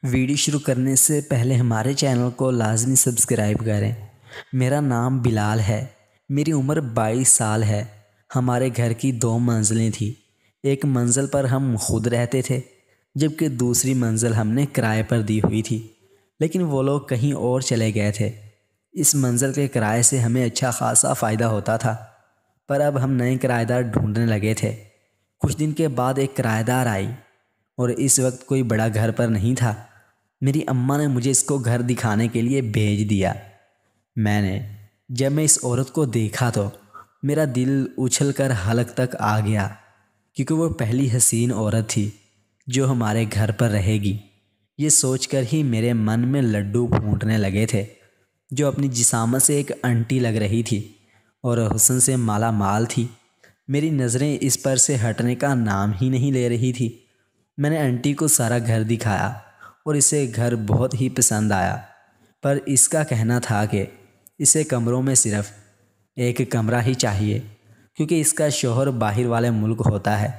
Video شروع کرنے سے پہلے ہمارے چینل کو لازمی سبسکرائب کریں۔ میرا نام بلال ہے، میری عمر 22 سال ہے۔ ہمارے گھر کی 2 منزلیں تھیں۔ ایک منزل پر ہم خود رہتے تھے، جبکہ دوسری منزل ہم نے کرائے پر دی ہوئی تھی، لیکن وہ لوگ کہیں اور چلے گئے تھے۔ اس منزل کے کرائے سے ہمیں اچھا خاصا فائدہ ہوتا تھا، پر اب ہم نئے کرایہ دار ڈھونڈنے لگے تھے۔ کچھ دن کے بعد ایک کرایہ دار آئی، اور اس وقت کوئی بڑا گھر پر نہیں تھا۔ میری اماں نے مجھے اس کو گھر دکھانے کے لیے بھیج دیا۔ جب میں اس عورت کو دیکھا تو میرا دل اچھل کر حلق تک آ گیا، کیونکہ وہ پہلی حسین عورت تھی جو ہمارے گھر پر رہے گی۔ یہ سوچ کر ہی میرے من میں لڈو پھوٹنے لگے تھے۔ جو اپنی جسامت سے ایک انٹی لگ رہی تھی اور حسن سے مالا مال تھی، میری نظریں اس پر سے ہٹنے کا نام ہی نہیں لے رہی تھی۔ میں نے انٹی کو سارا گھر دکھایا اور اسے گھر بہت ہی پسند آیا، پر اس کا کہنا تھا کہ اسے کمروں میں صرف ایک کمرہ ہی چاہیے، کیونکہ اس کا شوہر باہر والے ملک ہوتا ہے،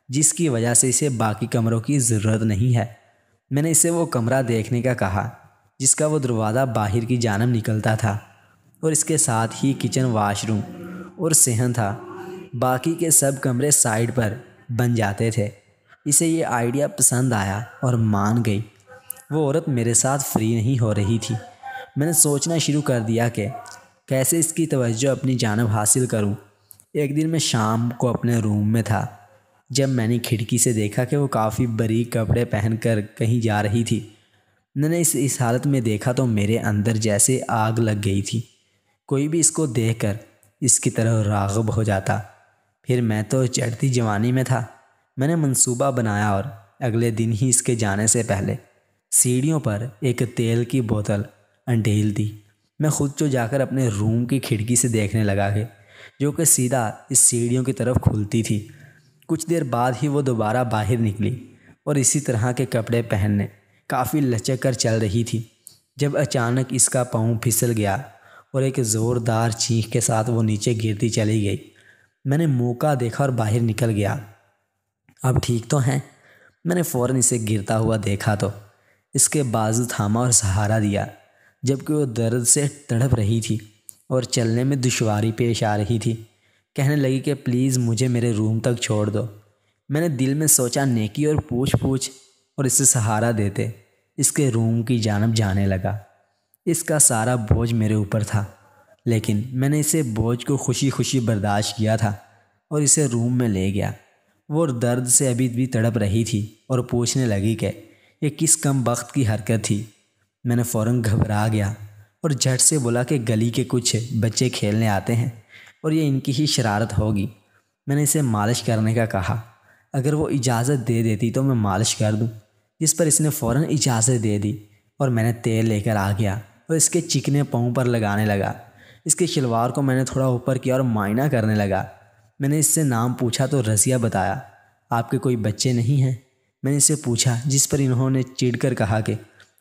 جس کی وجہ سے اسے باقی کمروں کی ضرورت نہیں ہے۔ میں نے اسے وہ کمرہ دیکھنے کا کہا جس کا وہ دروازہ باہر کی جانب نکلتا تھا، اور اس کے ساتھ ہی کچن، واش روم اور صحن تھا۔ باقی کے سب کمرے سائڈ پر بن جاتے تھے۔ اسے یہ آئیڈیا پسند آیا اور مان گئی۔ وہ عورت میرے ساتھ فری نہیں ہو رہی تھی۔ میں نے سوچنا شروع کر دیا کہ کیسے اس کی توجہ اپنی جانب حاصل کروں۔ ایک دن میں شام کو اپنے روم میں تھا، جب میں نے کھڑکی سے دیکھا کہ وہ کافی باریک کپڑے پہن کر کہیں جا رہی تھی۔ میں نے اس حالت میں دیکھا تو میرے اندر جیسے آگ لگ گئی تھی۔ کوئی بھی اس کو دیکھ کر اس کی طرف راغب ہو جاتا۔ پھر میں تو چڑھتی جوانی میں تھا۔ میں نے منصوبہ بنایا اور اگلے دن ہی اس کے جانے سے پہلے سیڑھیوں پر ایک تیل کی بوتل انڈیل دی۔ میں خود تو جا کر اپنے روم کی کھڑکی سے دیکھنے لگا جو کہ سیدھا اس سیڑھیوں کی طرف کھلتی تھی۔ کچھ دیر بعد ہی وہ دوبارہ باہر نکلی اور اسی طرح کے کپڑے پہننے کافی لچک کر چل رہی تھی، جب اچانک اس کا پاؤں پھسل گیا اور ایک زوردار چیخ کے ساتھ وہ نیچے گرتی چلی گئی۔ میں نے موقع دیکھا اور باہر نکل گیا۔ اب ٹھیک تو ہیں؟ میں نے فوراً اسے گرتا ہوا دیکھا تو اس کے بازو تھاما اور سہارا دیا، جبکہ وہ درد سے تڑپ رہی تھی اور چلنے میں دشواری پیش آ رہی تھی۔ کہنے لگی کہ پلیز مجھے میرے روم تک چھوڑ دو۔ میں نے دل میں سوچا نیکی اور پوچھ اور اسے سہارا دیتے اس کے روم کی جانب جانے لگا۔ اس کا سارا بوجھ میرے اوپر تھا، لیکن میں نے اسے بوجھ کو خوشی خوشی برداشت کیا تھا اور اسے روم میں لے گیا۔ وہ درد سے ابھی بھی تڑپ رہی تھی اور پوچھنے لگی کہ یہ کس کم بخت کی حرکت تھی۔ میں نے فوراً گھبرا گیا اور جھٹ سے بولا کہ گلی کے کچھ بچے کھیلنے آتے ہیں اور یہ ان کی ہی شرارت ہوگی۔ میں نے اسے مالش کرنے کا کہا۔ اگر وہ اجازت دے دیتی تو میں مالش کر دوں، جس پر اس نے فوراً اجازت دے دی اور میں نے تیل لے کر آ گیا اور اس کے چکنے پاؤں پر لگانے لگا۔ اس کے شلوار کو میں نے تھوڑا اوپر کیا اور معائنہ کرنے لگا۔ میں نے اس سے نام پوچھا تو رضیہ بتایا۔ آپ کے کوئی بچے نہیں ہیں؟ میں نے اسے پوچھا، جس پر انہوں نے چڑ کر کہا کہ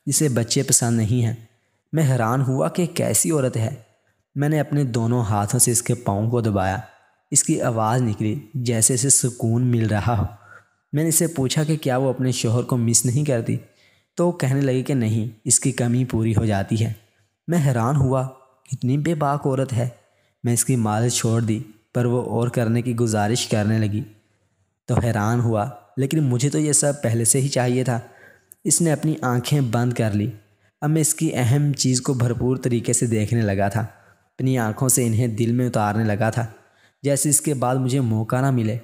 اسے بچے پسند نہیں ہیں۔ میں حیران ہوا کہ کیسی عورت ہے۔ میں نے اپنے دونوں ہاتھوں سے اس کے پاؤں کو دبایا۔ اس کی آواز نکلی جیسے اسے سکون مل رہا ہو۔ میں نے اسے پوچھا کہ کیا وہ اپنے شوہر کو مس نہیں کرتی، تو وہ کہنے لگی کہ نہیں، اس کی کمی پوری ہو جاتی ہے۔ میں حیران ہوا، اتنی بے باک عورت ہے۔ میں اس کی مالش چھوڑ دی، پر وہ اور کرنے کی گزارش کرنے لگی تو حیران ہوا، لیکن مجھے تو یہ سب پہلے سے ہی چاہیے تھا۔ اس نے اپنی آنکھیں بند کر لی۔ اب میں اس کی اہم چیز کو بھرپور طریقے سے دیکھنے لگا تھا، اپنی آنکھوں سے انہیں دل میں اتارنے لگا تھا، جیسے اس کے بعد مجھے موقع نہ ملے۔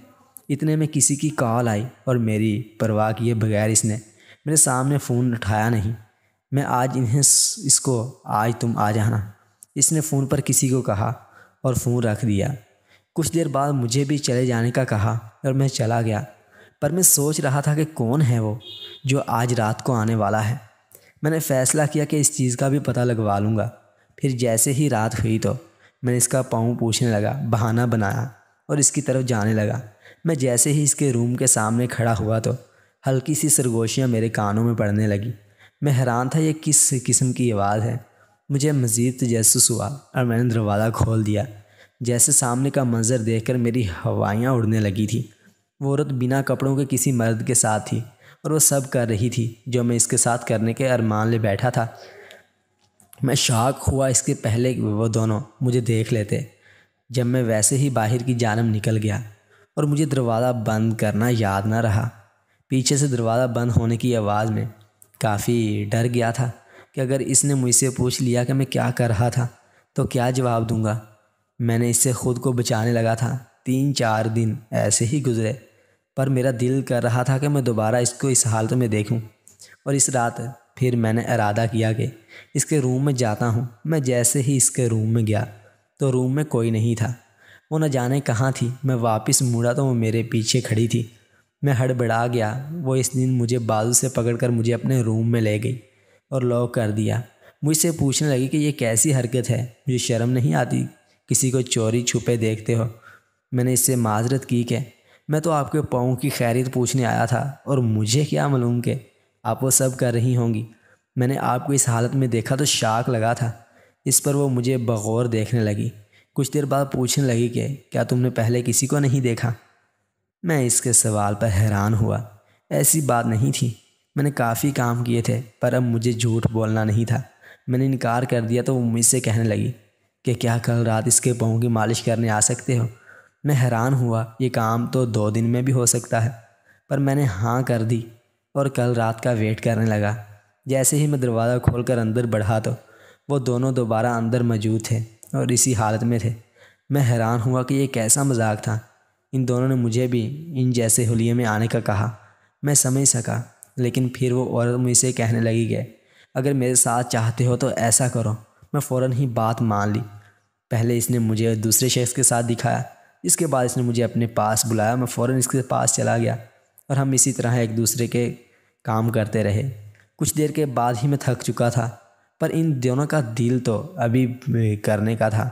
اتنے میں کسی کی کال آئی اور میری پرواہ کیے بغیر اس نے میرے سامنے فون اٹھایا نہیں۔ میں آج تم آ جانا، اس نے فون پر کسی کو کہا اور فون رکھ دیا۔ کچھ دیر بعد مجھے بھی چلے جانے کا کہا اور میں چلا گیا، پر میں سوچ رہا تھا کہ کون ہے وہ جو آج رات کو آنے والا ہے۔ میں نے فیصلہ کیا کہ اس چیز کا بھی پتہ لگوا لوں گا۔ پھر جیسے ہی رات ہوئی تو میں نے اس کا پاؤں پوچھنے لگا، بہانہ بنایا اور اس کی طرف جانے لگا۔ میں جیسے ہی اس کے روم کے سامنے کھڑا ہوا تو ہلکی سی سرگوشیاں میرے کانوں میں پڑنے لگی۔ میں حیران تھا یہ کس قسم کی آواز ہے۔ مجھے مزید تجسس ہوا اور میں نے دروازہ کھول دیا۔ جیسے سامنے کا منظر دیکھ کر میری ہوائیاں اڑنے لگی تھیں۔ وہ عورت بنا کپڑوں کے کسی مرد کے ساتھ تھی اور وہ سب کر رہی تھی جو میں اس کے ساتھ کرنے کے ارمان لے بیٹھا تھا۔ میں شاک ہوا اس کے پہلے وہ دونوں مجھے دیکھ لیتے جب میں ویسے ہی باہر کی جانب نکل گیا اور مجھے دروازہ بند کرنا یاد نہ رہا۔ پیچھے سے دروازہ بند ہونے کی آواز میں کافی ڈر گیا تھا کہ اگر اس نے مجھ سے پوچھ لیا کہ میں کیا کر رہا تھا تو کیا جواب دوں گا۔ میں نے اس سے خود کو بچانے لگا تھا۔ 3-4 دن ایسے ہی گزرے، پر میرا دل کر رہا تھا کہ میں دوبارہ اس کو اس حالت میں دیکھوں، اور اس رات پھر میں نے ارادہ کیا کہ اس کے روم میں جاتا ہوں۔ میں جیسے ہی اس کے روم میں گیا تو روم میں کوئی نہیں تھا، وہ نہ جانے کہاں تھی۔ میں واپس مڑا تو وہ میرے پیچھے کھڑی تھی۔ میں ہڑبڑا گیا۔ وہ اس دن مجھے بازو سے پکڑ کر مجھے اپنے روم میں لے گئی اور لاک کر دیا۔ مجھ سے پوچھنے لگی کہ یہ کیسی حرکت ہے، مجھے شرم نہیں آتی کسی کو چوری چھپے دیکھتے ہو؟ میں نے اس سے معذرت کی کہ میں تو آپ کے پاؤں کی خیریت پوچھنے آیا تھا، اور مجھے کیا معلوم کہ آپ وہ سب کر رہی ہوں گی۔ میں نے آپ کو اس حالت میں دیکھا تو شاک لگا تھا۔ اس پر وہ مجھے بغور دیکھنے لگی۔ کچھ دیر بعد پوچھنے لگی کہ کیا تم نے پہلے کسی کو نہیں دیکھا؟ میں اس کے سوال پر حیران ہوا۔ ایسی بات نہیں تھی، میں نے کافی کام کیے تھے، پر اب مجھے جھوٹ بولنا نہیں تھا۔ میں نے انکار کر دیا تو وہ مجھ سے کہنے لگی کہ کیا کل رات اس کے پاؤں کی مالش کرنے آ سکتے ہو؟ میں حیران ہوا، یہ کام تو 2 دن میں بھی ہو سکتا ہے، پر میں نے ہاں کر دی اور کل رات کا ویٹ کرنے لگا۔ جیسے ہی میں دروازہ کھول کر اندر بڑھا تو وہ دونوں دوبارہ اندر موجود تھے اور اسی حالت میں تھے۔ میں حیران ہوا کہ یہ کیسا مذاق تھا۔ ان دونوں نے مجھے بھی ان جیسے حلیے میں آنے کا کہا۔ میں سمجھ سکا، لیکن پھر وہ عورت مجھ سے کہنے لگی کہ اگر میرے ساتھ چاہتے ہو تو ایسا کرو۔ میں فوراً ہی بات مان لی۔ پہلے اس نے مجھے دوسرے شخص کے ساتھ دکھایا، اس کے بعد اس نے مجھے اپنے پاس بلایا۔ میں فوراً اس کے پاس چلا گیا اور ہم اسی طرح ایک دوسرے کے کام کرتے رہے۔ کچھ دیر کے بعد ہی میں تھک چکا تھا، پر ان دونوں کا دل تو ابھی کرنے کا تھا۔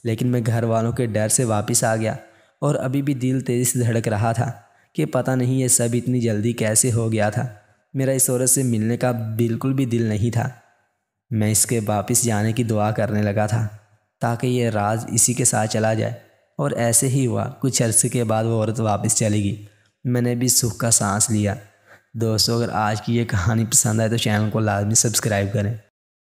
لیکن میں گھر والوں کے ڈر سے واپس آ گیا اور ابھی بھی دل تیزی سے دھڑک رہا تھا کہ پتہ نہیں یہ سب اتنی جلدی کیسے ہو گیا تھا۔ میرا اس عورت سے ملنے کا بالکل بھی دل نہیں تھا۔ میں اس کے واپس جانے کی دعا کرنے لگا تھا تاکہ یہ راز اسی کے ساتھ چلا جائے، اور ایسے ہی ہوا۔ کچھ عرصے کے بعد وہ عورت واپس چلی گئی۔ میں نے بھی سکھ کا سانس لیا۔ دوستو، اگر آج کی یہ کہانی پسند آئے تو چینل کو لازمی سبسکرائب کریں۔